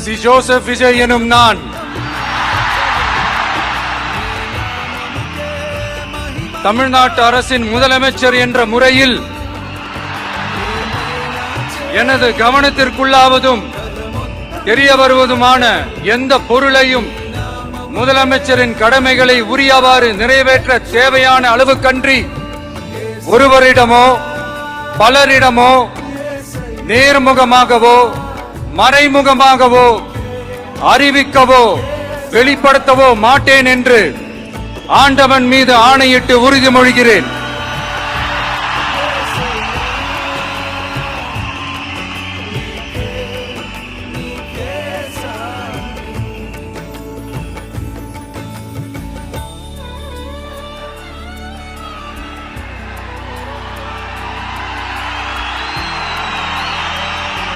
C Joseph Vijay எனும் நான் தமிழ்நாட்டு அரசின் முதலமைச்சர் என்ற முறையில் எனது கவனத்திற்குள்ளாவதும் தெரிய வருவதுமான எந்த பொருளையும் முதலமைச்சரின் கடமைகளை உரியவாறு நிறைவேற்ற தேவையான அளவுக்கன்றி ஒருவரிடமோ பலரிடமோ நேர்முகமாகவோ மறைமுகமாகவோ அறிவிக்கவோ வெளிப்படுத்தவோ மாட்டேன் என்று ஆண்டவன் மீது ஆணையிட்டு உறுதிமொழிகிறேன்.